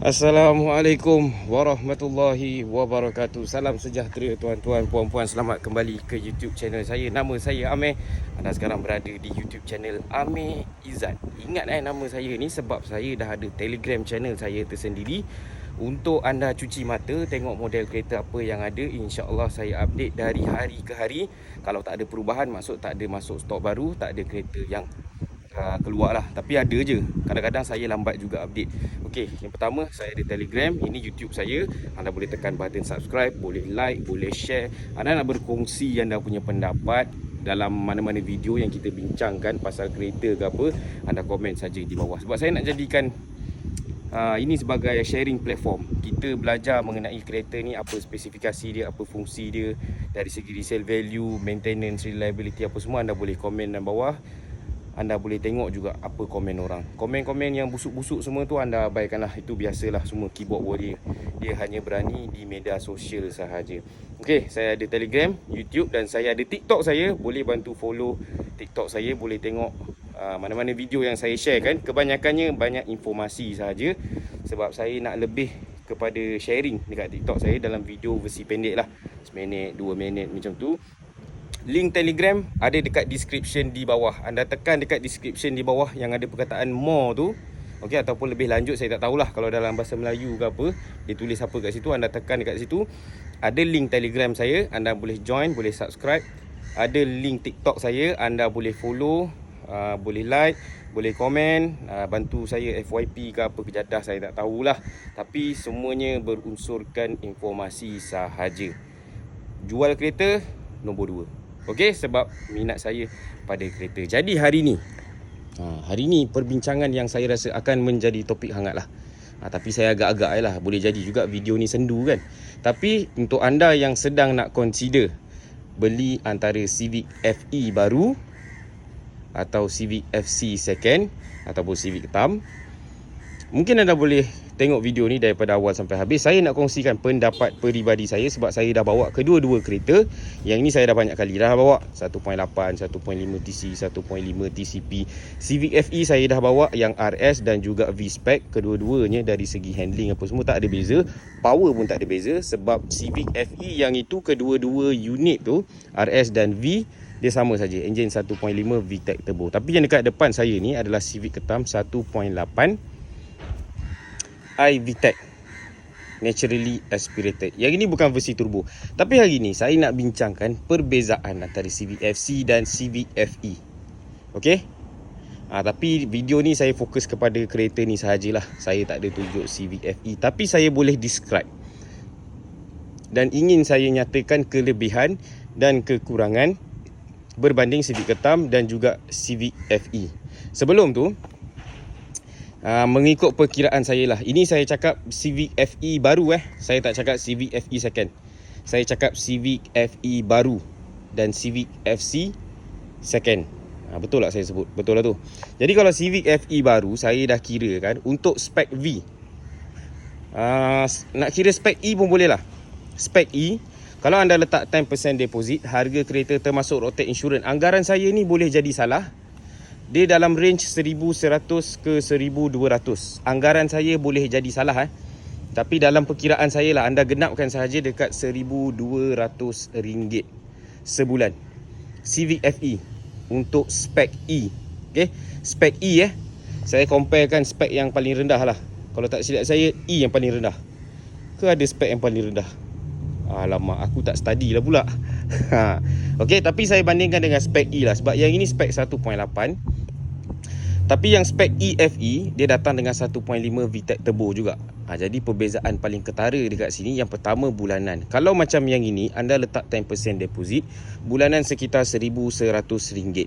Assalamualaikum warahmatullahi wabarakatuh. Salam sejahtera tuan-tuan, puan-puan. Selamat kembali ke YouTube channel saya. Nama saya Amir. Anda sekarang berada di YouTube channel Amir Izzat. Ingat nama saya ni sebab saya dah ada Telegram channel saya tersendiri. Untuk anda cuci mata, tengok model kereta apa yang ada. InsyaAllah saya update dari hari ke hari. Kalau tak ada perubahan, maksud tak ada masuk stok baru, tak ada kereta yang keluar lah. Tapi ada je, kadang-kadang saya lambat juga update. Okey, yang pertama saya ada Telegram. Ini YouTube saya. Anda boleh tekan button subscribe, boleh like, boleh share. Anda nak berkongsi anda punya pendapat dalam mana-mana video yang kita bincangkan pasal kereta ke apa, anda komen saja di bawah. Sebab saya nak jadikan ini sebagai sharing platform. Kita belajar mengenai kereta ni, apa spesifikasi dia, apa fungsi dia, dari segi resale value, maintenance, reliability, apa semua anda boleh komen dalam bawah. Anda boleh tengok juga apa komen orang. Komen-komen yang busuk-busuk semua tu anda abaikanlah. Itu biasalah, semua keyboard warrior. Dia hanya berani di media sosial sahaja. Okey, saya ada Telegram, YouTube dan saya ada TikTok saya. Boleh bantu follow TikTok saya. Boleh tengok mana-mana video yang saya share kan. Kebanyakannya banyak informasi sahaja. Sebab saya nak lebih kepada sharing dekat TikTok saya dalam video versi pendek lah. 1 minit, 2 minit macam tu. Link Telegram ada dekat description di bawah. Anda tekan dekat description di bawah yang ada perkataan more tu. Okey, ataupun lebih lanjut saya tak tahulah kalau dalam bahasa Melayu ke apa, dia tulis apa kat situ, anda tekan dekat situ. Ada link Telegram saya, anda boleh join, boleh subscribe. Ada link TikTok saya, anda boleh follow, boleh like, boleh komen, bantu saya FYP ke apa kejadah saya tak tahulah. Tapi semuanya berunsurkan informasi sahaja. Jual kereta nombor 2. Okey, sebab minat saya pada kereta. Jadi hari ni perbincangan yang saya rasa akan menjadi topik hangat lah. Tapi saya agak-agak lah, boleh jadi juga video ni sendu kan. Tapi untuk anda yang sedang nak consider beli antara Civic FE baru atau Civic FC second ataupun Civic hitam, mungkin anda boleh tengok video ni daripada awal sampai habis. Saya nak kongsikan pendapat peribadi saya sebab saya dah bawa kedua-dua kereta. Yang ni saya dah banyak kali dah bawa. 1.8, 1.5 TC, 1.5 TCP. Civic FE saya dah bawa yang RS dan juga V-Spec. Kedua-duanya dari segi handling apa semua tak ada beza. Power pun tak ada beza sebab Civic FE yang itu kedua-dua unit tu, RS dan V, dia sama saja. Enjin 1.5 VTEC turbo. Tapi yang dekat depan saya ni adalah Civic hitam 1.8 VTEC naturally aspirated. Yang ini bukan versi turbo. Tapi hari ni saya nak bincangkan perbezaan antara Civic FC dan Civic FE. Okey? Tapi video ni saya fokus kepada kereta ni sahajalah. Saya tak ada tunjuk Civic FE, tapi saya boleh describe. Dan ingin saya nyatakan kelebihan dan kekurangan berbanding Civic hitam dan juga Civic FE. Sebelum tu, mengikut perkiraan saya lah, ini saya cakap Civic FE baru saya tak cakap Civic FE second. Saya cakap Civic FE baru dan Civic FC second. Betul tak saya sebut? Betul lah tu. Jadi kalau Civic FE baru, saya dah kira kan untuk spek V. Nak kira spek E pun boleh lah. Spek E, kalau anda letak 10% deposit, harga kereta termasuk road tax insurance, anggaran saya ni boleh jadi salah. Dia dalam range 1,100 ke 1,200. Anggaran saya boleh jadi salah tapi dalam perkiraan saya lah, anda genapkan sahaja dekat RM1,200 sebulan. Civic FE untuk spek E. Okay? Spek E saya comparekan spek yang paling rendah lah. Kalau tak silap saya, E yang paling rendah. Ke ada spek yang paling rendah? Alamak, aku tak study lah pula. Okay, tapi saya bandingkan dengan spek E lah. Sebab yang ini spek 1.8. Tapi yang spek EFE, dia datang dengan 1.5 VTEC turbo juga. Jadi perbezaan paling ketara dekat sini, yang pertama bulanan. Kalau macam yang ini, anda letak 10% deposit, bulanan sekitar RM1,100.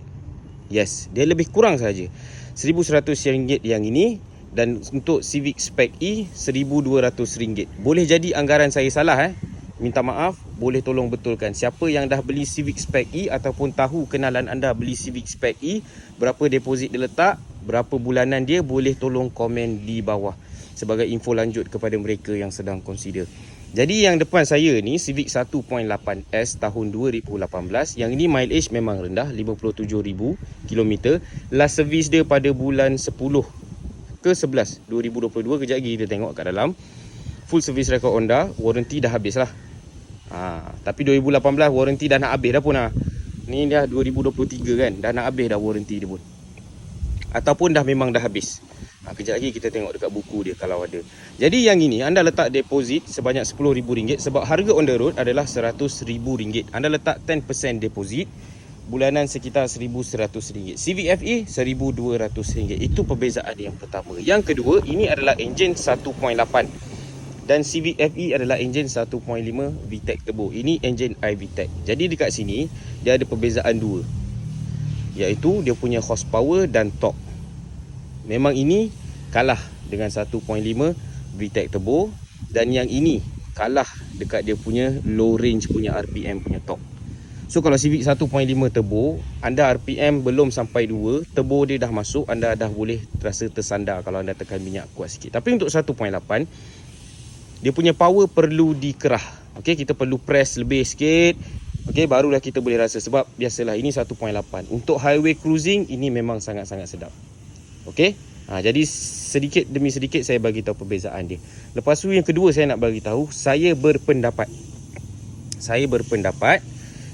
Yes, dia lebih kurang saja. RM1,100 yang ini. Dan untuk Civic Spec E, RM1,200. Boleh jadi anggaran saya salah minta maaf, boleh tolong betulkan. Siapa yang dah beli Civic Spec E ataupun tahu kenalan anda beli Civic Spec E, berapa deposit dia letak, berapa bulanan dia, boleh tolong komen di bawah sebagai info lanjut kepada mereka yang sedang consider. Jadi yang depan saya ni Civic 1.8S tahun 2018. Yang ini mileage memang rendah, 57,000 km. Last service dia pada bulan 10 ke 11 2022. Kejap lagi kita tengok kat dalam. Full service record Honda, warranty dah habis lah. Tapi 2018 warranty dah nak habis dah pun lah. Ni dah 2023 kan, dah nak habis dah warranty dia pun. Ataupun dah memang dah habis. Kejap lagi kita tengok dekat buku dia kalau ada. Jadi yang ini anda letak deposit sebanyak RM10,000 sebab harga on the road adalah RM100,000. Anda letak 10% deposit, bulanan sekitar RM1,100. CVFE RM1,200. Itu perbezaan yang pertama. Yang kedua, ini adalah enjin 1.8 dan CVFE adalah enjin 1.5 VTEC turbo. Ini enjin iVTEC. Jadi dekat sini dia ada perbezaan dua, iaitu dia punya horsepower dan torque. Memang ini kalah dengan 1.5 VTEC turbo, dan yang ini kalah dekat dia punya low range punya RPM punya torque. So kalau Civic 1.5 turbo, anda RPM belum sampai 2, turbo dia dah masuk, anda dah boleh terasa tersandar kalau anda tekan minyak kuat sikit. Tapi untuk 1.8, dia punya power perlu dikerah. Okey, kita perlu press lebih sikit. Okey, barulah kita boleh rasa, sebab biasalah ini 1.8. Untuk highway cruising ini memang sangat-sangat sedap. Okey. Jadi sedikit demi sedikit saya bagi tahu perbezaan dia. Lepas tu yang kedua saya nak bagi tahu, saya berpendapat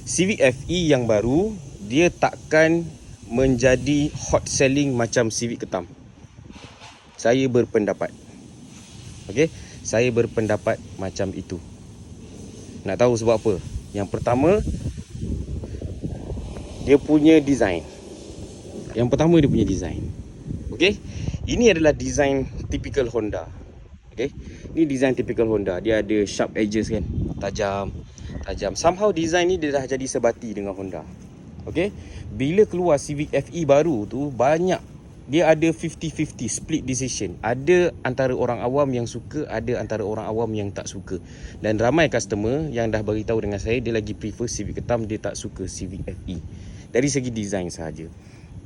Civic FE yang baru dia takkan menjadi hot selling macam Civic Ketam. Saya berpendapat. Okey, saya berpendapat macam itu. Nak tahu sebab apa? Yang pertama, dia punya design. Okey, ini adalah design typical Honda. Okey, ini design typical Honda. Dia ada sharp edges kan, tajam. Somehow design ni dia dah jadi sebati dengan Honda. Okey, bila keluar Civic FE baru tu, banyak dia ada 50-50 split decision. Ada antara orang awam yang suka, ada antara orang awam yang tak suka. Dan ramai customer yang dah beritahu dengan saya, dia lagi prefer Civic Ketam, dia tak suka Civic FE dari segi design sahaja.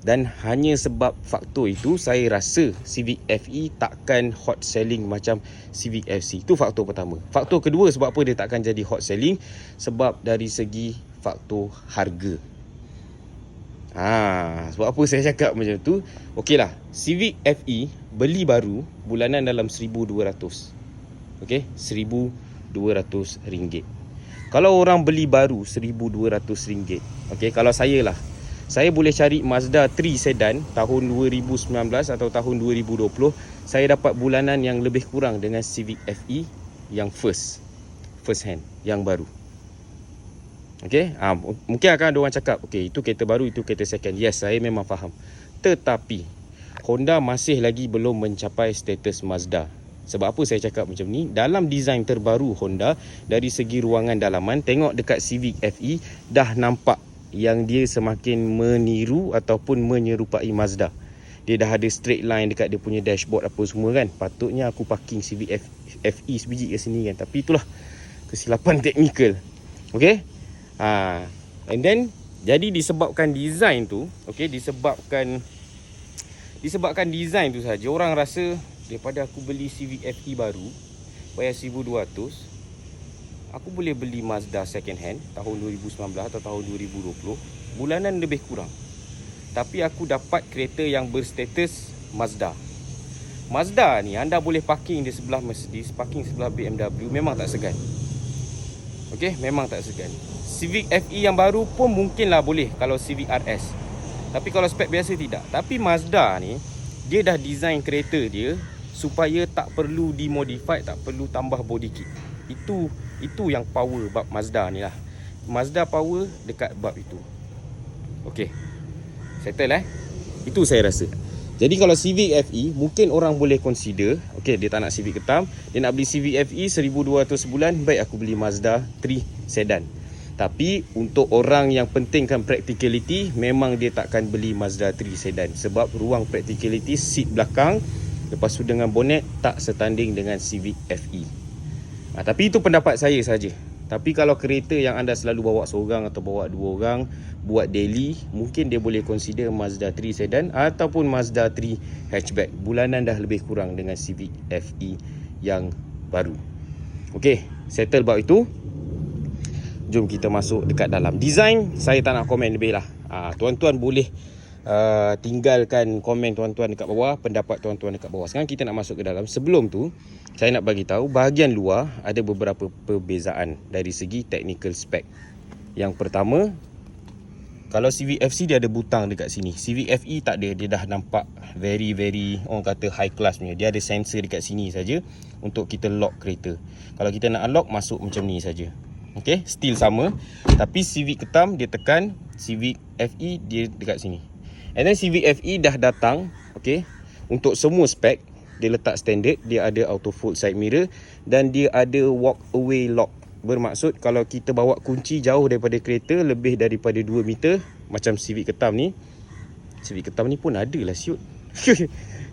Dan hanya sebab faktor itu, saya rasa Civic FE takkan hot selling macam Civic FC. Itu faktor pertama. Faktor kedua, sebab apa dia takkan jadi hot selling? Sebab dari segi faktor harga. Sebab apa saya cakap macam tu? Okeylah, Civic FE beli baru bulanan dalam RM1,200. Okey, RM1,200. Kalau orang beli baru RM1,200. Okey, kalau saya boleh cari Mazda 3 sedan tahun 2019 atau tahun 2020, saya dapat bulanan yang lebih kurang dengan Civic FE yang first hand, yang baru. Okey, mungkin akan ada orang cakap, okey, itu kereta baru, itu kereta second. Yes, saya memang faham. Tetapi Honda masih lagi belum mencapai status Mazda. Sebab apa saya cakap macam ni? Dalam design terbaru Honda, dari segi ruangan dalaman, tengok dekat Civic FE dah nampak yang dia semakin meniru ataupun menyerupai Mazda. Dia dah ada straight line dekat dia punya dashboard apa semua kan. Patutnya aku parking Civic FE sebiji kat sini kan. Tapi itulah kesilapan teknikal. Okey. And then jadi disebabkan design tu, okey, disebabkan design tu saja, orang rasa daripada aku beli Civic FE baru bayar RM1,200, aku boleh beli Mazda second hand tahun 2019 atau tahun 2020, bulanan lebih kurang. Tapi aku dapat kereta yang berstatus Mazda. Mazda ni anda boleh parking di sebelah Mercedes, parking sebelah BMW, memang tak segan. Okey, memang tak segan. Civic FE yang baru pun mungkinlah boleh kalau Civic RS. Tapi kalau spek biasa tidak. Tapi Mazda ni, dia dah design kereta dia supaya tak perlu dimodify, tak perlu tambah body kit. Itu yang power bab Mazda ni lah. Mazda power dekat bab itu. Okey, settle Itu saya rasa. Jadi kalau Civic FE, mungkin orang boleh consider, okey, dia tak nak Civic Ketam, dia nak beli Civic FE RM1,200 sebulan, baik aku beli Mazda 3 sedan. Tapi untuk orang yang pentingkan practicality, memang dia takkan beli Mazda 3 sedan. Sebab ruang practicality, seat belakang, lepas tu dengan bonnet, tak setanding dengan Civic FE. Tapi itu pendapat saya saja. Tapi kalau kereta yang anda selalu bawa seorang atau bawa dua orang, buat daily, mungkin dia boleh consider Mazda 3 sedan ataupun Mazda 3 hatchback. Bulanan dah lebih kurang dengan Civic FE yang baru. Okey, settle bab itu. Jom kita masuk dekat dalam. Design, saya tak nak komen lebih lah. Tuan-tuan boleh tinggalkan komen tuan-tuan dekat bawah, pendapat tuan-tuan dekat bawah. Sekarang kita nak masuk ke dalam. Sebelum tu, saya nak bagi tahu bahagian luar ada beberapa perbezaan dari segi technical spec. Yang pertama, kalau CVFC dia ada butang dekat sini. CVFE tak ada, dia dah nampak very orang kata high class punya. Dia ada sensor dekat sini saja untuk kita lock kereta. Kalau kita nak unlock, masuk macam ni saja. Okey, still sama. Tapi Civic Ketam dia tekan, Civic FE dia dekat sini. And then Civic FE dah datang, okey, untuk semua spek. Dia letak standard, dia ada auto fold side mirror dan dia ada walk away lock. Bermaksud kalau kita bawa kunci jauh daripada kereta lebih daripada 2 meter, macam Civic Ketam ni. Civic Ketam ni pun ada lah siut.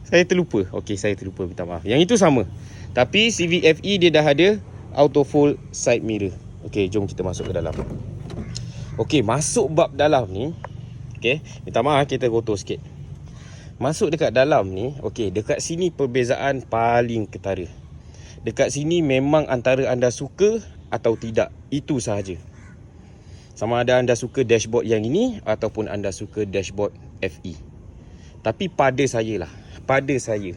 Saya terlupa. Okey, saya terlupa, minta maaf. Yang itu sama. Tapi Civic FE dia dah ada auto fold side mirror. Okey, jom kita masuk ke dalam. Okey, masuk bab dalam ni. Okey, minta maaf kita kotor sikit. Masuk dekat dalam ni, okey, dekat sini perbezaan paling ketara. Dekat sini memang antara anda suka atau tidak, itu sahaja. Sama ada anda suka dashboard yang ini ataupun anda suka dashboard FE. Tapi pada saya lah, pada saya,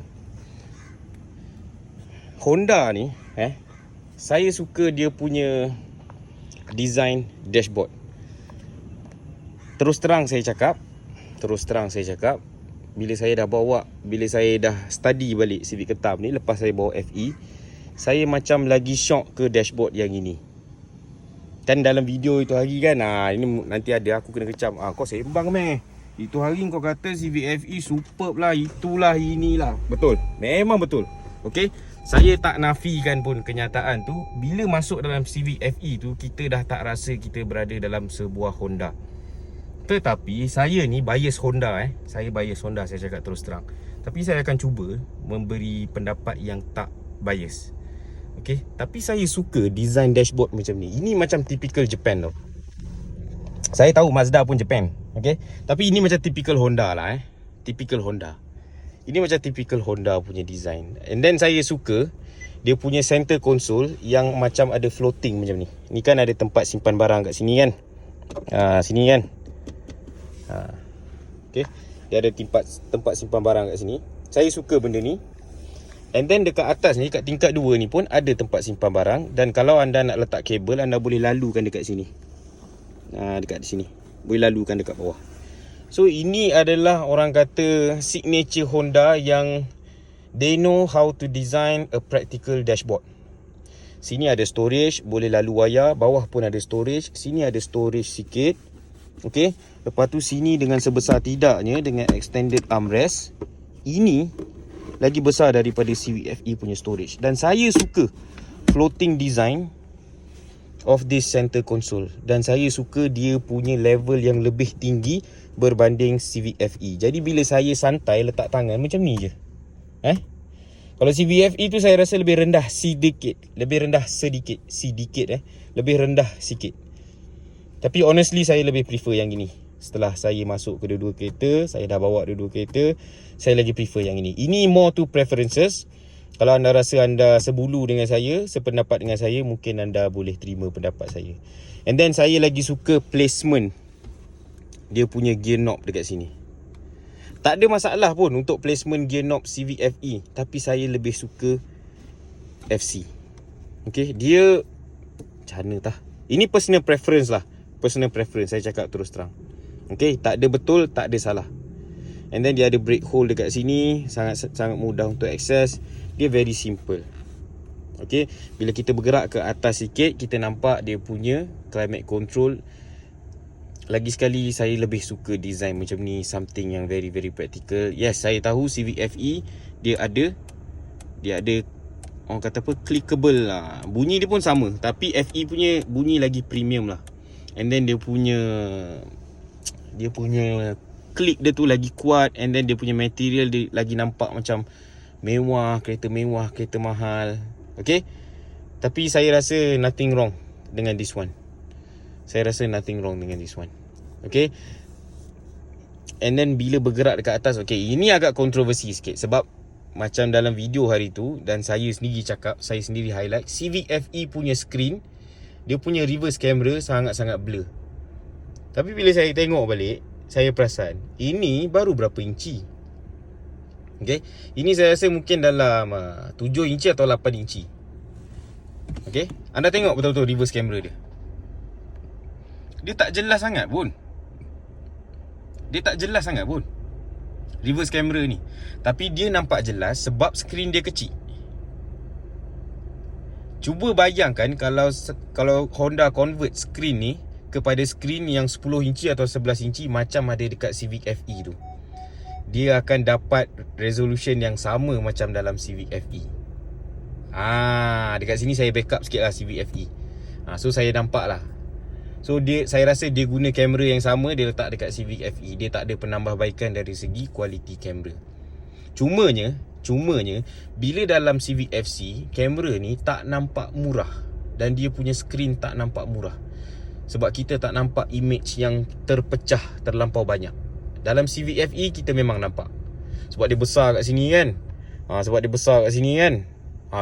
Honda ni, saya suka dia punya design dashboard. Terus terang saya cakap, bila saya dah study balik Civic Ketam ni, lepas saya bawa FE, saya macam lagi shock ke dashboard yang ini. Kan dalam video itu hari kan, ini nanti ada aku kena kecam. Kau sembang meh. Itu hari kau kata Civic FE superb lah, itulah, inilah. Betul, memang betul. Okey, saya tak nafikan pun kenyataan tu. Bila masuk dalam Civic FE tu, kita dah tak rasa kita berada dalam sebuah Honda. Tetapi saya ni bias Honda. Saya bias Honda, saya cakap terus terang. Tapi saya akan cuba memberi pendapat yang tak bias. Okey, tapi saya suka design dashboard macam ni. Ini macam typical Japan tau. Saya tahu Mazda pun Japan, okey. Tapi ini macam typical Honda lah. Typical Honda. Ini macam typical Honda punya design. And then saya suka dia punya center console yang macam ada floating macam ni. Ni kan ada tempat simpan barang kat sini kan. Sini kan. Okay, dia ada tempat simpan barang kat sini. Saya suka benda ni. And then dekat atas ni, kat tingkat 2 ni pun ada tempat simpan barang. Dan kalau anda nak letak kabel, anda boleh lalukan dekat sini. Dekat sini boleh lalukan dekat bawah. So ini adalah orang kata signature Honda yang they know how to design a practical dashboard. Sini ada storage, boleh lalu wayar. Bawah pun ada storage. Sini ada storage sikit. Okey, lepas tu sini dengan sebesar tidaknya, dengan extended armrest. Ini lagi besar daripada Civic FE punya storage. Dan saya suka floating design of this center console. Dan saya suka dia punya level yang lebih tinggi berbanding Civic FE. Jadi bila saya santai letak tangan macam ni je. Kalau Civic FE tu saya rasa lebih rendah sedikit. Lebih rendah sikit. Tapi honestly saya lebih prefer yang ini. Setelah saya masuk ke dua-dua kereta, saya dah bawa dua-dua kereta, saya lagi prefer yang ini. Ini more to preferences. Kalau anda rasa anda sebulu dengan saya, sependapat dengan saya, mungkin anda boleh terima pendapat saya. And then saya lagi suka placement dia punya gear knob dekat sini. Tak ada masalah pun untuk placement gear knob Civic FE, tapi saya lebih suka FC. Okay, dia macam mana tah? Ini personal preference lah. Personal preference, saya cakap terus terang. Okay, tak ada betul, tak ada salah. And then dia ada brake hole dekat sini, sangat mudah untuk akses. Dia very simple. Okay, bila kita bergerak ke atas sikit, kita nampak dia punya climate control. Lagi sekali, saya lebih suka design macam ni, something yang very practical. Yes, saya tahu Civic FE dia ada orang kata apa, clickable lah. Bunyi dia pun sama, tapi FE punya bunyi lagi premium lah. And then dia punya klik dia tu lagi kuat. And then dia punya material dia lagi nampak macam mewah, kereta mahal. Okay, tapi saya rasa nothing wrong dengan this one. Okay, and then bila bergerak dekat atas, okay, ini agak kontroversi sikit. Sebab macam dalam video hari tu, dan saya sendiri cakap, saya sendiri highlight, Civic FE punya screen, dia punya reverse camera sangat-sangat blur. Tapi bila saya tengok balik, saya perasan, ini baru berapa inci. Okay, ini saya rasa mungkin dalam 7 inci atau 8 inci. Okay, anda tengok betul-betul reverse camera dia. Dia tak jelas sangat pun. Reverse camera ni. Tapi dia nampak jelas sebab skrin dia kecil. Cuba bayangkan kalau Honda convert skrin ni kepada skrin yang 10 inci atau 11 inci macam ada dekat Civic FE tu. Dia akan dapat resolution yang sama macam dalam Civic FE. Dekat sini saya backup sikit lah Civic FE. So saya nampak lah. So saya rasa dia guna kamera yang sama, dia letak dekat Civic FE. Dia tak ada penambahbaikan dari segi kualiti kamera. Cumanya bila dalam Civic FC, kamera ni tak nampak murah dan dia punya skrin tak nampak murah. Sebab kita tak nampak image yang terpecah terlampau banyak. Dalam Civic FE kita memang nampak. Sebab dia besar kat sini kan.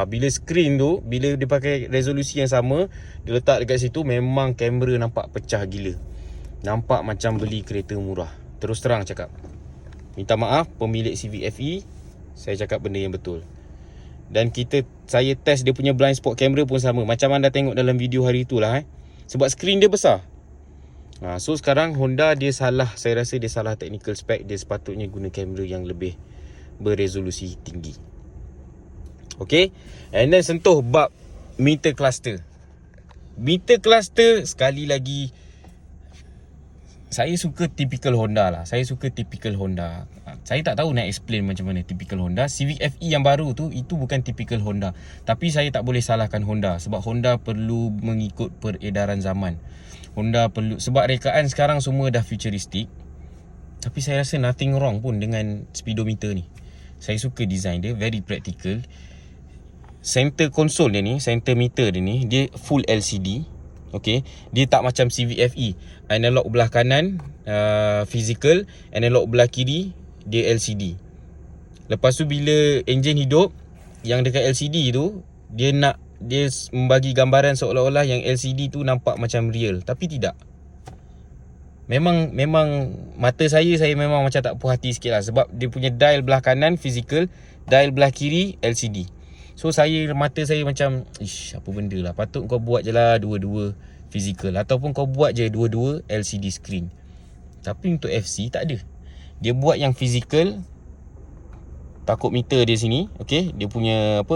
Bila skrin tu, bila dia pakai resolusi yang sama, dia letak dekat situ, memang kamera nampak pecah gila. Nampak macam beli kereta murah. Terus terang cakap, minta maaf pemilik Civic FE, saya cakap benda yang betul. Dan saya test dia punya blind spot kamera pun sama, macam anda tengok dalam video hari tu lah. Sebab skrin dia besar. So sekarang Honda dia salah. Saya rasa dia salah technical spec. Dia sepatutnya guna kamera yang lebih beresolusi tinggi. Okay, and then sentuh bab meter cluster. Meter cluster, sekali lagi, saya suka typical Honda lah. Saya tak tahu nak explain macam mana typical Honda. Civic FE yang baru tu, itu bukan typical Honda. Tapi saya tak boleh salahkan Honda. Sebab Honda perlu mengikut peredaran zaman. Sebab rekaan sekarang semua dah futuristic. Tapi saya rasa nothing wrong pun dengan speedometer ni. Saya suka design dia, very practical. Center console dia ni, center meter dia ni, dia full LCD. Okay, dia tak macam Civic FE. Analog belah kanan physical, analog belah kiri dia LCD. Lepas tu bila enjin hidup, yang dekat LCD tu dia membagi gambaran seolah-olah yang LCD tu nampak macam real, tapi tidak. Memang mata saya memang macam tak puas hati sikit lah. Sebab dia punya dial belah kanan physical, dial belah kiri LCD. So mata saya macam, apa benda lah, patut kau buat je lah dua-dua physical, ataupun kau buat je dua-dua LCD screen. Tapi untuk FC tak ada. Dia buat yang physical, takut meter dia sini. Okay, dia punya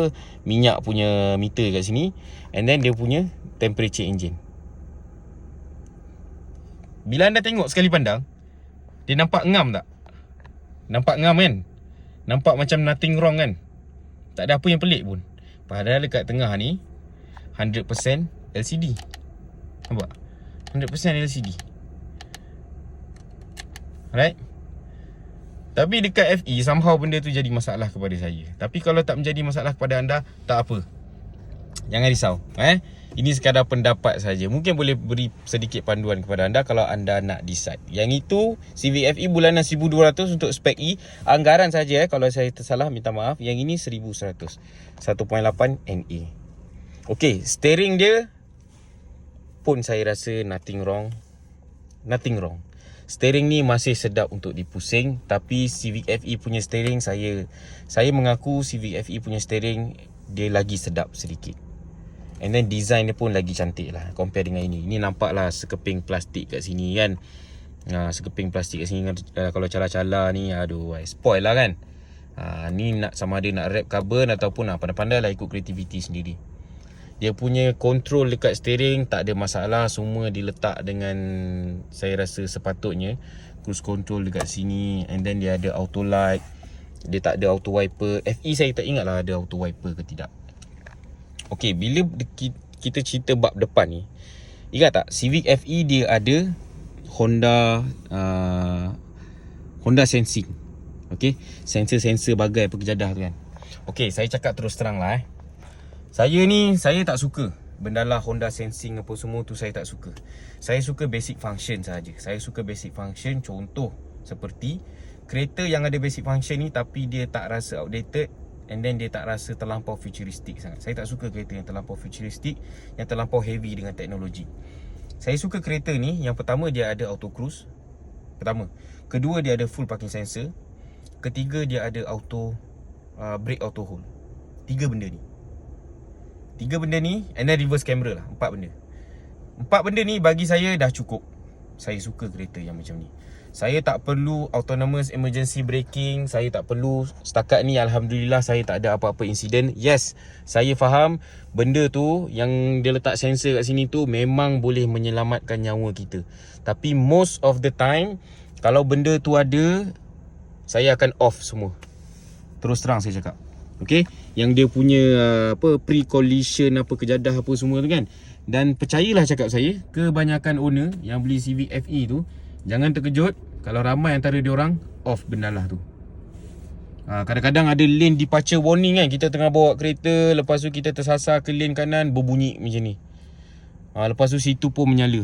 minyak punya meter kat sini. And then dia punya temperature engine. Bila anda tengok sekali pandang, dia nampak ngam tak? Nampak ngam kan? Nampak macam nothing wrong kan? Tak ada apa yang pelik pun. Padahal dekat tengah ni 100% LCD. Nampak? 100% LCD. Alright? Tapi dekat FE somehow benda tu jadi masalah kepada saya. Tapi kalau tak menjadi masalah kepada anda, tak apa. Jangan risau. Ini sekadar pendapat saja. Mungkin boleh beri sedikit panduan kepada anda kalau anda nak decide. Yang itu Civic FE bulanan 1200 untuk spek E. Anggaran saja kalau saya tersalah minta maaf. Yang ini 1100. 1.8 NA. Okey, steering dia pun saya rasa nothing wrong. Steering ni masih sedap untuk dipusing. Tapi Civic FE punya steering, saya mengaku Civic FE punya steering dia lagi sedap sedikit. And then design dia pun lagi cantik lah compare dengan ini. Ini nampak lah sekeping plastik kat sini kan. Sekeping plastik kat sini kalau cala-cala ni, aduh, spoil lah kan. Ni sama ada nak wrap carbon ataupun pandai-pandai lah ikut kreativiti sendiri. Dia punya control dekat steering tak ada masalah. Semua diletak dengan saya rasa sepatutnya. Cruise control dekat sini. And then dia ada auto light. Dia tak ada auto wiper. FE saya tak ingat lah ada auto wiper ke tidak. Okey, bila kita cerita bab depan ni, ingat tak Civic FE dia ada Honda sensing. Okey, sensor bagai pekejadah tu kan. Okey, saya cakap terus terang lah Saya tak suka benda lah Honda sensing apa semua tu, saya tak suka. Saya suka basic function saja. Contoh seperti kereta yang ada basic function ni tapi dia tak rasa outdated. And then dia tak rasa terlampau futuristik sangat. Saya tak suka kereta yang terlampau futuristik, yang terlampau heavy dengan teknologi. Saya suka kereta ni, yang pertama dia ada auto cruise. Pertama. Kedua, dia ada full parking sensor. Ketiga, dia ada auto brake auto hold. 3 benda ni. And then reverse camera lah. 4 benda. 4 benda ni bagi saya dah cukup. Saya suka kereta yang macam ni. Saya tak perlu autonomous emergency braking. Saya tak perlu. Setakat ni Alhamdulillah saya tak ada apa-apa insiden. Yes, saya faham benda tu yang dia letak sensor kat sini tu memang boleh menyelamatkan nyawa kita. Tapi most of the time, kalau benda tu ada, saya akan off semua. Terus terang saya cakap. Okay, yang dia punya pre-collision kejadah apa semua tu kan. Dan percayalah cakap saya, kebanyakan owner yang beli Civic FE tu, jangan terkejut kalau ramai antara diorang off bendalah tu. Kadang-kadang ada lane departure warning kan. Kita tengah bawa kereta, lepas tu kita tersasar ke lane kanan, berbunyi macam ni. Lepas tu situ pun menyala.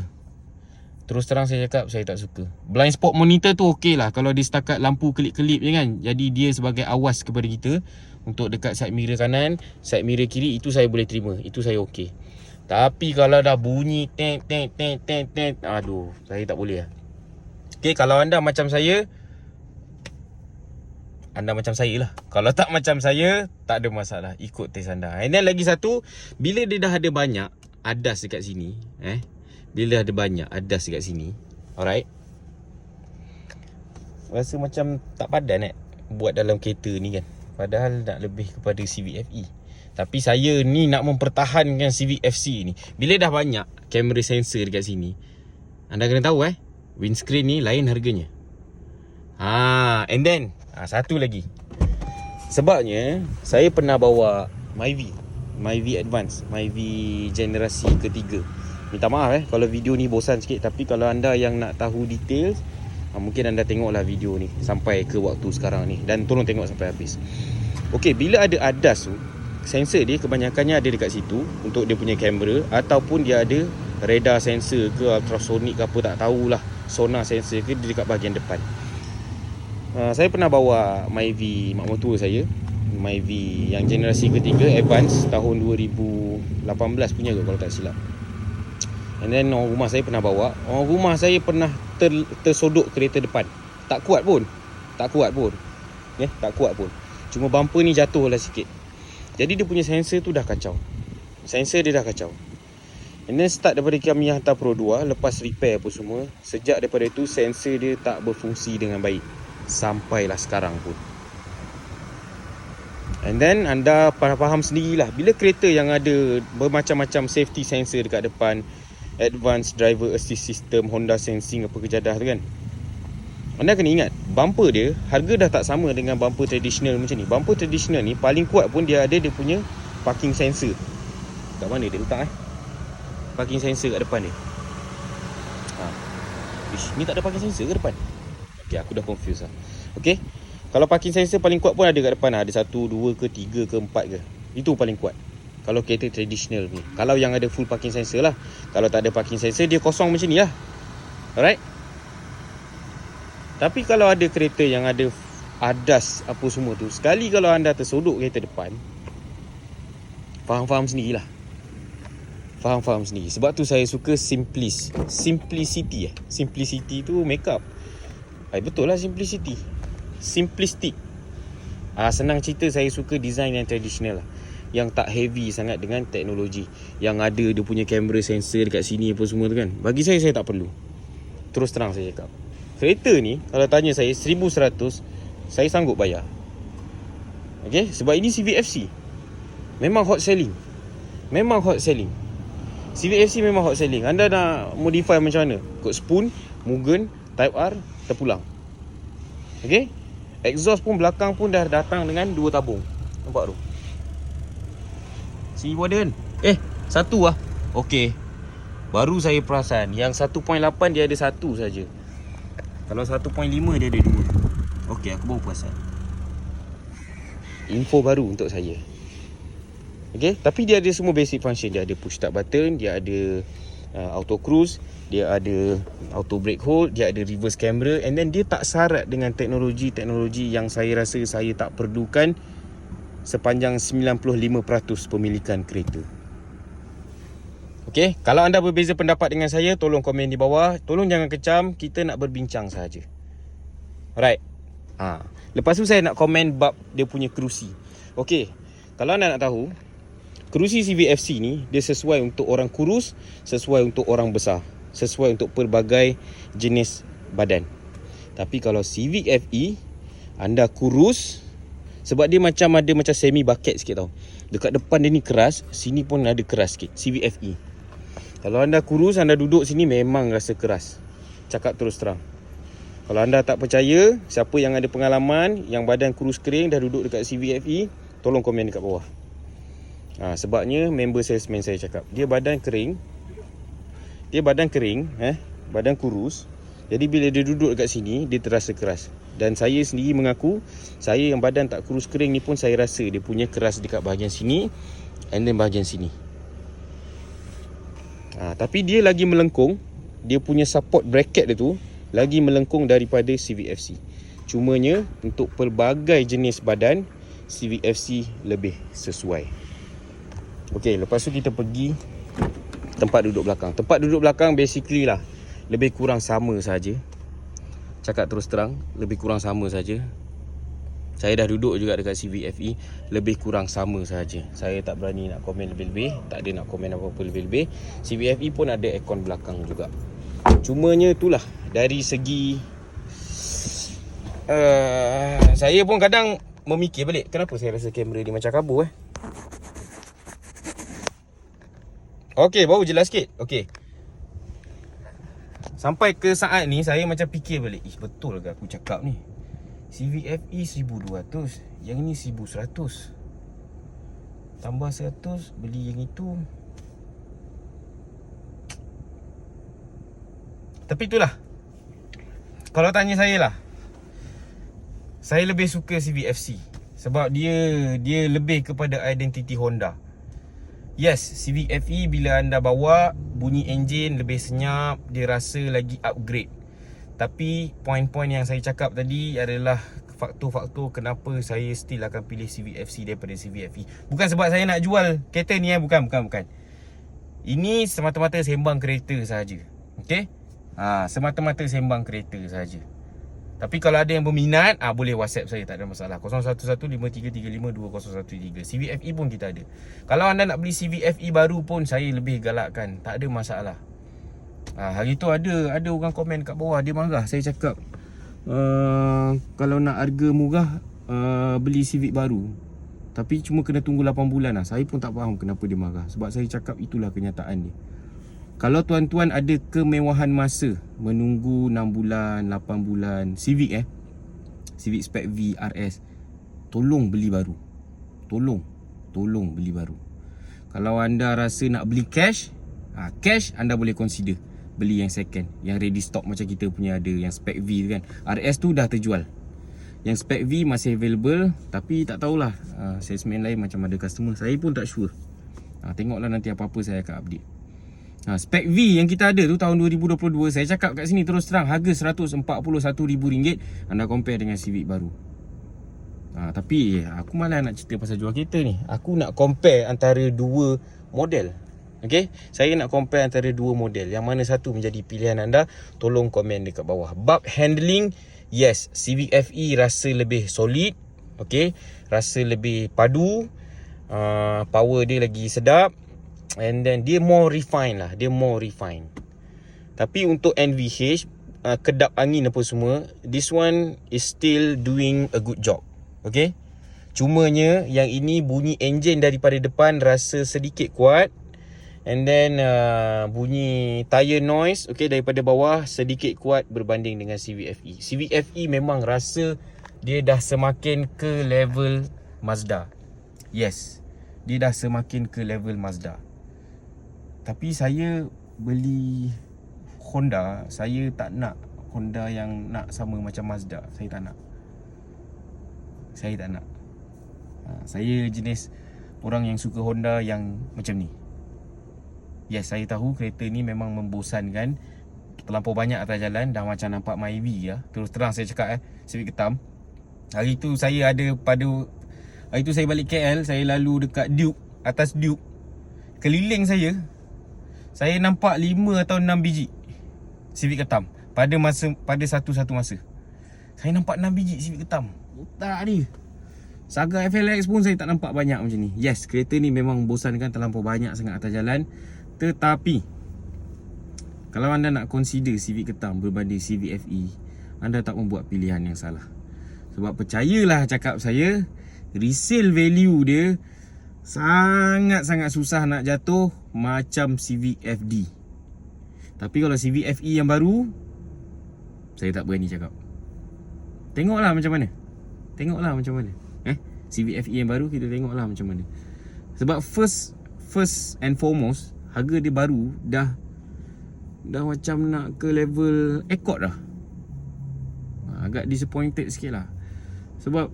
Terus terang saya cakap, saya tak suka. Blind spot monitor tu okey lah kalau dia setakat lampu kelip-kelip je kan. Jadi dia sebagai awas kepada kita untuk dekat side mirror kanan, side mirror kiri, itu saya boleh terima. Itu saya okey. Tapi kalau dah bunyi tek, aduh, saya tak boleh lah. Okay, kalau anda macam saya, anda macam saya lah. Kalau tak macam saya, tak ada masalah. Ikut test anda. And then lagi satu, bila dia dah ada banyak adas dekat sini, bila ada banyak adas dekat sini, alright, rasa macam tak padan buat dalam kereta ni kan. Padahal nak lebih kepada Civic FE. Tapi saya ni nak mempertahankan Civic FC ni. Bila dah banyak kamera sensor dekat sini, anda kena tahu windscreen ni lain harganya. And then satu lagi. Sebabnya saya pernah bawa Myvi Advance, Myvi generasi ketiga. Minta maaf kalau video ni bosan sikit. Tapi kalau anda yang nak tahu details, mungkin anda tengoklah video ni sampai ke waktu sekarang ni. Dan tolong tengok sampai habis. Okey, bila ada ADAS tu, sensor dia kebanyakannya ada dekat situ untuk dia punya kamera, ataupun dia ada radar sensor ke ultrasonic ke apa tak tahulah, sonar sensor ke dekat bahagian depan. Saya pernah bawa Myvi mak mertua saya, Myvi yang generasi ketiga Advance tahun 2018 punya ke kalau tak silap. And then orang rumah saya pernah bawa. Orang rumah saya pernah tersodok kereta depan. Tak kuat pun. Tak kuat pun. Cuma bumper ni jatuh lah sikit. Jadi dia punya sensor tu dah kacau. And then start daripada kami hantar Pro 2, lepas repair apa semua, sejak daripada tu sensor dia tak berfungsi dengan baik sampailah sekarang pun. And then anda faham sendirilah, bila kereta yang ada bermacam-macam safety sensor dekat depan, advanced driver assist system, Honda sensing apa kejadah tu kan, anda kena ingat bumper dia harga dah tak sama dengan bumper tradisional macam ni. Bumper tradisional ni paling kuat pun dia ada dia punya parking sensor. Kat mana dia letak parking sensor kat depan dia. Ni tak ada parking sensor ke depan? Okay, aku dah confuse lah. Okay, kalau parking sensor paling kuat pun ada kat depan. Ada 1, 2 ke 3 ke 4 ke. Itu paling kuat kalau kereta tradisional ni. Kalau yang ada full parking sensor lah. Kalau tak ada parking sensor, dia kosong macam ni lah. Alright. Tapi kalau ada kereta yang ada ADAS apa semua tu, sekali kalau anda tersodok kereta depan, faham sendirilah. Faham sendiri. Sebab tu saya suka simplicity. Simplicity tu make up. Betul lah, simplicity. Simplistic. Senang cerita, saya suka design yang tradisional lah, yang tak heavy sangat dengan teknologi, yang ada dia punya kamera sensor dekat sini apa semua tu kan. Bagi saya tak perlu. Terus terang saya cakap, kereta ni kalau tanya saya 1,100, saya sanggup bayar. Okay, sebab ini Civic FC. Memang hot selling. Civic FC memang hot selling. Anda nak modify macam mana? Kod spoon, Mugen, Type R, terpulang. Okay, exhaust pun belakang pun dah datang dengan 2 tabung. Nampak tu? Sini pun ada kan? Satu lah. Okay, baru saya perasan yang 1.8 dia ada satu saja. Kalau 1.5 dia ada 2. Okay, aku baru perasan. Info baru untuk saya. Okay, tapi dia ada semua basic function. Dia ada push start button, dia ada auto cruise, dia ada auto brake hold, dia ada reverse camera. And then dia tak syarat dengan teknologi yang saya rasa saya tak perlukan sepanjang 95% pemilikan kereta. Okey, kalau anda berbeza pendapat dengan saya, tolong komen di bawah. Tolong jangan kecam, kita nak berbincang saja. Alright. Lepas tu saya nak komen bab dia punya kerusi. Okey, kalau anda nak tahu, kerusi CVFC ni dia sesuai untuk orang kurus, sesuai untuk orang besar, sesuai untuk pelbagai jenis badan. Tapi kalau Civic FE, anda kurus, sebab dia macam ada macam semi bucket sikit tau. Dekat depan dia ni keras, sini pun ada keras sikit. Civic FE. Kalau anda kurus, anda duduk sini memang rasa keras. Cakap terus terang. Kalau anda tak percaya, siapa yang ada pengalaman, yang badan kurus kering dah duduk dekat Civic FE, tolong komen dekat bawah. Sebabnya member salesman saya cakap, dia badan kering, badan kurus. Jadi bila dia duduk dekat sini, dia terasa keras. Dan saya sendiri mengaku, saya yang badan tak kurus kering ni pun saya rasa dia punya keras dekat bahagian sini and then bahagian sini. Tapi dia lagi melengkung, dia punya support bracket dia tu lagi melengkung daripada CVFC. Cumanya untuk pelbagai jenis badan, CVFC lebih sesuai. Okey, lepas tu kita pergi tempat duduk belakang. Tempat duduk belakang basically lah lebih kurang sama saja. Cakap terus terang, lebih kurang sama saja. Saya dah duduk juga dekat Civic FE, lebih kurang sama saja. Saya tak berani nak komen lebih-lebih, tak ada nak komen apa-apa lebih-lebih. Civic FE pun ada aircon belakang juga. Cumanya itulah dari segi saya pun kadang memikir balik, kenapa saya rasa kamera ni macam kabur Okey, baru jelas sikit. Okey, sampai ke saat ni saya macam fikir balik, betul ke aku cakap ni? Civic FE 1200, yang ni 1100. Tambah 100 beli yang itu. Tapi itulah, kalau tanya saya lah, saya lebih suka Civic FC sebab dia lebih kepada identiti Honda. Yes, Civic FE bila anda bawa, bunyi enjin lebih senyap, dia rasa lagi upgrade. Tapi poin-poin yang saya cakap tadi adalah faktor-faktor kenapa saya still akan pilih Civic FC daripada Civic FE. Bukan sebab saya nak jual kereta ni bukan. Ini semata-mata sembang kereta saja. Okey? Semata-mata sembang kereta saja. Tapi kalau ada yang berminat, boleh WhatsApp saya, tak ada masalah. 011533520113. Civic FE pun kita ada. Kalau anda nak beli Civic FE baru pun saya lebih galakkan, tak ada masalah. Hari tu ada orang komen kat bawah, dia marah. Saya cakap kalau nak harga murah, beli Civic baru, tapi cuma kena tunggu 8 bulan lah. Saya pun tak faham kenapa dia marah, sebab saya cakap itulah kenyataan dia. Kalau tuan-tuan ada kemewahan masa menunggu 6 bulan, 8 bulan Civic Civic Spec V RS, tolong beli baru. Tolong beli baru. Kalau anda rasa nak beli cash, cash anda boleh consider beli yang second, yang ready stock macam kita punya ada, yang Spec V kan. RS tu dah terjual. Yang Spec V masih available, tapi tak tahulah salesman lain macam ada customer. Saya pun tak sure. Tengoklah nanti apa-apa saya akan update. Spec V yang kita ada tu tahun 2022, saya cakap kat sini terus terang, harga RM141,000. Anda compare dengan Civic baru. Tapi aku malas nak cerita pasal jual kereta ni. Aku nak compare antara dua model. Okay, saya nak compare antara dua model. Yang mana satu menjadi pilihan anda, tolong komen dekat bawah. Bab handling, yes, Civic FE rasa lebih solid. Okay, rasa lebih padu. Power dia lagi sedap. And then dia more refined lah. Tapi untuk NVH, kedap angin apa semua, this one is still doing a good job. Okay, cumanya yang ini bunyi enjin daripada depan rasa sedikit kuat. And then bunyi tire noise, okay, daripada bawah sedikit kuat berbanding dengan Civic FE. Civic FE memang rasa dia dah semakin ke level Mazda. Yes, dia dah semakin ke level Mazda. Tapi saya beli Honda, saya tak nak Honda yang nak sama macam Mazda. Saya tak nak. Saya jenis orang yang suka Honda yang macam ni. Yes, saya tahu kereta ni memang membosankan, terlampau banyak atas jalan, dah macam nampak Myvi lah. Terus terang saya cakap Civic Ketam. Hari tu saya balik KL, saya lalu dekat Duke, atas Duke. Keliling saya, saya nampak 5 atau 6 biji Civic hitam pada satu masa. Saya nampak 6 biji Civic hitam. Otak dia. Saga FLX pun saya tak nampak banyak macam ni. Yes, kereta ni memang membosankan, terlampau banyak sangat atas jalan. Tetapi kalau anda nak consider Civic hitam berbanding Civic FE, anda tak membuat pilihan yang salah. Sebab percayalah cakap saya, resale value dia sangat-sangat susah nak jatuh macam Civic FD. Tapi kalau Civic FE yang baru, saya tak berani cakap. Tengoklah macam mana. Civic FE yang baru, kita tengoklah macam mana. Sebab first and foremost, harga dia baru dah macam nak ke level Accord dah. Agak disappointed sikit lah. Sebab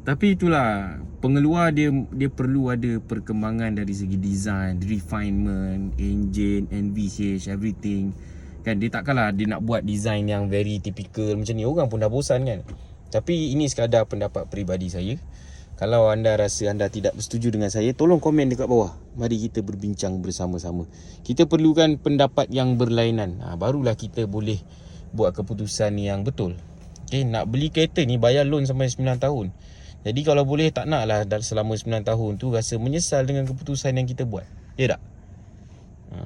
tapi itulah, pengeluar dia perlu ada perkembangan dari segi design, refinement, engine, NVH, everything. Kan dia takkanlah dia nak buat design yang very typical macam ni. Orang pun dah bosan kan. Tapi ini sekadar pendapat peribadi saya. Kalau anda rasa anda tidak bersetuju dengan saya, tolong komen dekat bawah. Mari kita berbincang bersama-sama. Kita perlukan pendapat yang berlainan. Barulah kita boleh buat keputusan yang betul. Okay, nak beli kereta ni bayar loan sampai 9 tahun. Jadi kalau boleh tak nak lah selama 9 tahun tu rasa menyesal dengan keputusan yang kita buat. Ya tak?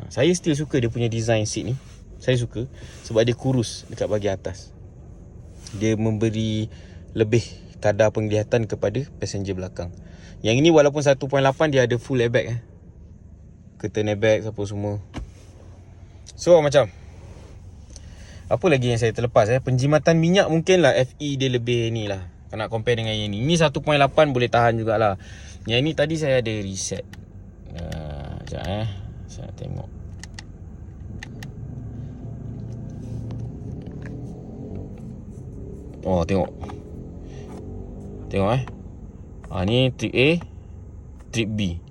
Saya still suka dia punya design seat ni. Saya suka sebab dia kurus dekat bahagian atas. Dia memberi lebih kadar penglihatan kepada passenger belakang. Yang ini walaupun 1.8 dia ada full airbag curtain airbag apa semua. So macam apa lagi yang saya terlepas penjimatan minyak mungkin lah FE dia lebih ni lah. Kalau nak compare dengan yang ni. Ini 1.8 boleh tahan jugalah. Yang ni tadi saya ada reset. Sekejap saya tengok. Oh tengok. Tengok ni trip A, trip B.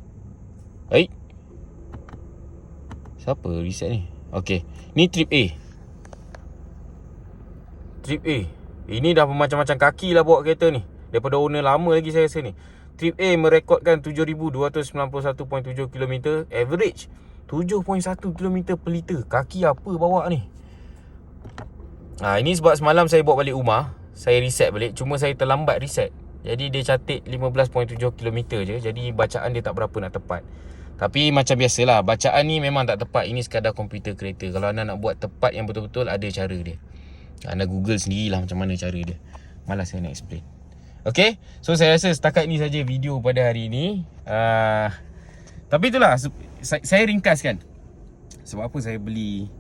Siapa reset ni? Okay, ni trip A. Trip A. Ini dah macam-macam kaki lah bawa kereta ni. Daripada owner lama lagi saya rasa ni. Trip A merekodkan 7,291.7 km. Average 7.1 km per liter. Kaki apa bawa ni? Ini sebab semalam saya bawa balik rumah, saya reset balik. Cuma saya terlambat reset. Jadi dia catat 15.7 km je. Jadi bacaan dia tak berapa nak tepat. Tapi macam biasalah, bacaan ni memang tak tepat. Ini sekadar komputer kereta. Kalau anda nak buat tepat yang betul-betul, ada cara dia. Anda Google sendirilah macam mana cara dia. Malas saya nak explain. Okay, so saya rasa setakat ni saja video pada hari ini. Tapi itulah, saya ringkaskan sebab apa saya beli,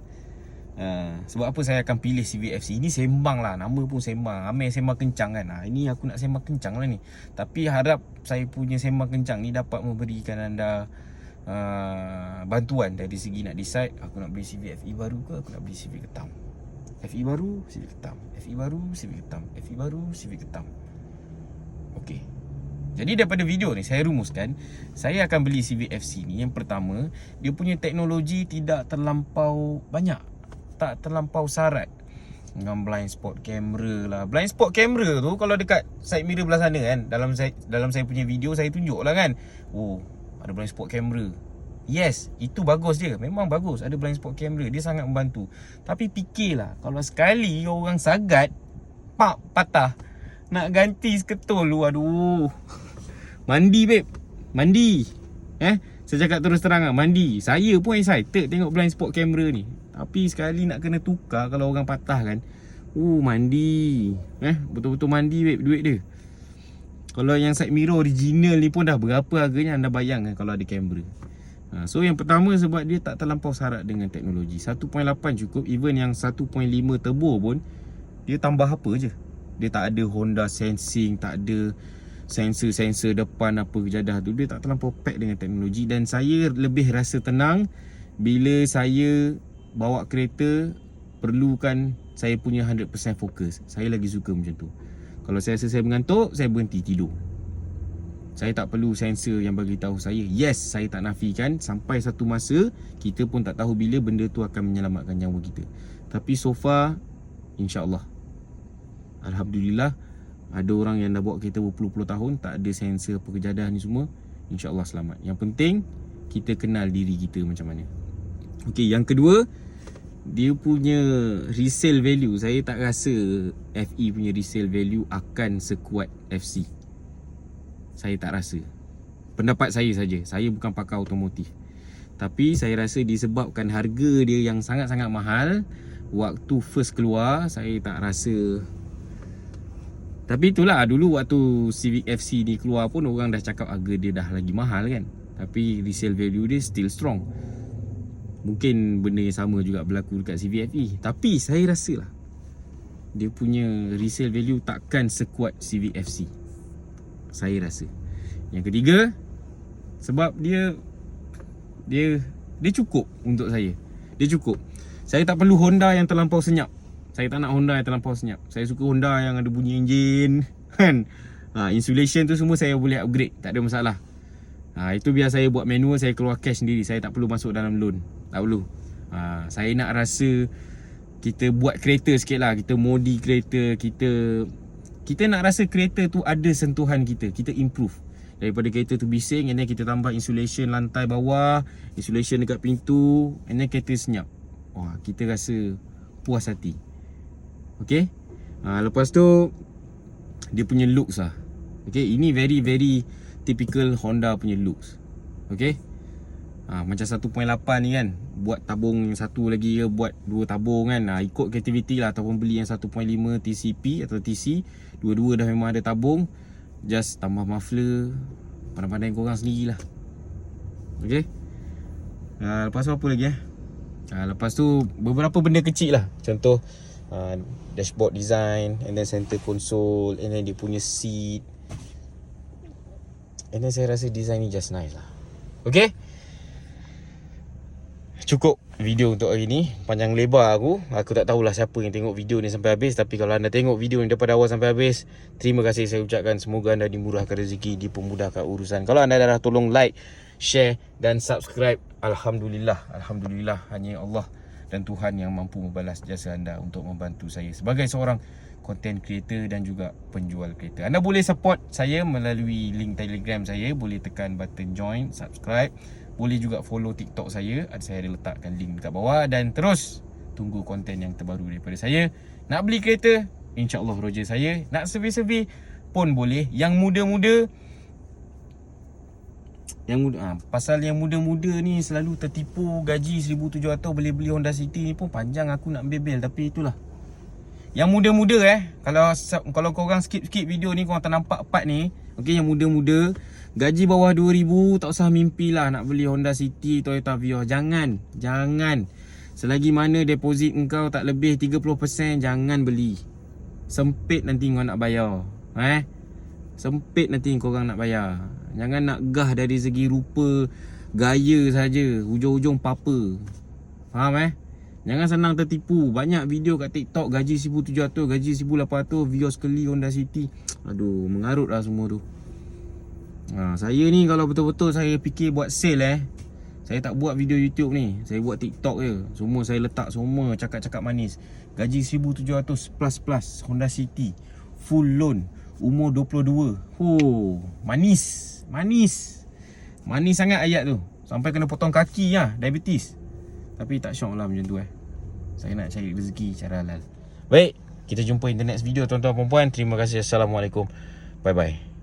sebab apa saya akan pilih Civic FC. Ini sembang lah, nama pun sembang. Amir sembang kencang kan. Ini aku nak sembang kencang lah ni. Tapi harap saya punya sembang kencang ni dapat memberikan anda bantuan dari segi nak decide, aku nak beli Civic FE baru ke aku nak beli Civic hitam. FE baru, Civic hitam. FE baru, Civic hitam. FE baru, Civic hitam. Okey. Jadi daripada video ni saya rumuskan, saya akan beli Civic FC ni. Yang pertama, dia punya teknologi tidak terlampau banyak, tak terlampau syarat. Dengan blind spot camera lah. Blind spot camera tu kalau dekat side mirror belah sana kan, dalam saya punya video saya tunjuk lah kan. Oh, ada blind spot camera. Yes, itu bagus dia. Memang bagus ada blind spot camera. Dia sangat membantu. Tapi fikirlah, kalau sekali orang sagat, patah, nak ganti seketul lu, aduh. Mandi babe, mandi. Saya cakap terus terang lah, mandi. Saya pun excited tengok blind spot camera ni. Tapi sekali nak kena tukar kalau orang patah kan. Mandi. Betul-betul mandi babe duit dia. Kalau yang side mirror original ni pun dah berapa harganya, anda bayangkan kalau ada kamera. So yang pertama sebab dia tak terlampau syarat dengan teknologi. 1.8 cukup. Even yang 1.5 turbo pun dia tambah apa je. Dia tak ada Honda sensing, tak ada sensor-sensor depan apa kejadah tu. Dia tak terlampau pack dengan teknologi. Dan saya lebih rasa tenang bila saya bawa kereta, perlukan saya punya 100% fokus. Saya lagi suka macam tu. Kalau saya rasa saya mengantuk, saya berhenti tidur. Saya tak perlu sensor yang bagi tahu saya. Yes, saya tak nafikan sampai satu masa kita pun tak tahu bila benda tu akan menyelamatkan nyawa kita. Tapi so far, insya-Allah, alhamdulillah, ada orang yang dah bawa kereta berpuluh-puluh tahun tak ada sensor apa kejadah ni semua. InsyaAllah selamat. Yang penting kita kenal diri kita macam mana. Okey, yang kedua, dia punya resale value. Saya tak rasa FE punya resale value akan sekuat FC. Saya tak rasa. Pendapat saya saja. Saya bukan pakar automotif. Tapi saya rasa disebabkan harga dia yang sangat-sangat mahal, waktu first keluar, saya tak rasa. Tapi itulah, dulu waktu Civic FC ni keluar pun orang dah cakap harga dia dah lagi mahal kan. Tapi resale value dia still strong. Mungkin benda yang sama juga berlaku dekat Civic FE. Tapi saya rasa lah, dia punya resale value takkan sekuat Civic FC. Saya rasa. Yang ketiga, sebab dia cukup untuk saya. Dia cukup. Saya tak perlu Honda yang terlampau senyap. Saya tak nak Honda yang terlampau senyap. Saya suka Honda yang ada bunyi enjin kan. Insulation tu semua saya boleh upgrade, tak ada masalah. Itu biar saya buat manual, saya keluar cash sendiri. Saya tak perlu masuk dalam loan. Tak perlu. Saya nak rasa kita buat kereta sikit lah. Kita modi kereta. Kita nak rasa kereta tu ada sentuhan kita. Kita improve. Daripada kereta tu bising, and then kita tambah insulation lantai bawah, insulation dekat pintu, and then kereta senyap. Wah, kita rasa puas hati. Okay. Lepas tu, dia punya looks lah. Okay, ini very very typical Honda punya looks. Okay. Macam 1.8 ni kan, buat tabung satu lagi ke, buat dua tabung kan. Ikut kreativiti lah, ataupun beli yang 1.5 TCP atau TC. Dua-dua dah memang ada tabung. Just tambah muffler. Pandai-pandai korang sendiri lah. Okay. Lepas tu apa lagi lepas tu beberapa benda kecil lah. Contoh dashboard design, and then center console, and then dia punya seat, and then saya rasa design ni just nice lah. Okay. Cukup video untuk hari ni. Panjang lebar aku tak tahulah siapa yang tengok video ni sampai habis. Tapi kalau anda tengok video ni daripada awal sampai habis, terima kasih saya ucapkan. Semoga anda dimurahkan rezeki, dipermudahkan urusan. Kalau anda dah tolong like, share dan subscribe, Alhamdulillah. Alhamdulillah, hanya Allah dan Tuhan yang mampu membalas jasa anda untuk membantu saya sebagai seorang content creator dan juga penjual kereta. Anda boleh support saya melalui link Telegram saya. Boleh tekan button join, subscribe. Boleh juga follow TikTok saya. Saya ada letakkan link dekat bawah. Dan terus tunggu konten yang terbaru daripada saya. Nak beli kereta, InsyaAllah Roger saya. Nak survey-survey pun boleh. Yang muda-muda, pasal yang muda-muda ni selalu tertipu. Gaji 1,700 boleh beli Honda City ni pun panjang aku nak bebel. Tapi itulah, yang muda-muda kalau korang skip video ni, korang tak nampak part ni. Okay, yang muda-muda, gaji bawah 2,000, tak usah mimpi lah nak beli Honda City, Toyota Vios. Jangan. Selagi mana deposit engkau tak lebih 30%, jangan beli. Sempit nanti kau nak bayar. Sempit nanti korang nak bayar. Jangan nak gah dari segi rupa, gaya saja, hujung-hujung papa. Faham Jangan senang tertipu. Banyak video kat TikTok, gaji 1,700, gaji 1,800, Vios keli Honda City. Aduh, mengarut lah semua tu. Saya ni kalau betul-betul saya fikir buat sale saya tak buat video YouTube ni. Saya buat TikTok je. Semua saya letak semua cakap-cakap manis. Gaji 1,700 plus Honda City, full loan, umur 22. Manis sangat ayat tu. Sampai kena potong kaki diabetes. Tapi tak syok lah macam tu Saya nak cari rezeki cara halal. Baik, kita jumpa in the next video tuan-tuan dan puan-puan. Terima kasih. Assalamualaikum. Bye bye.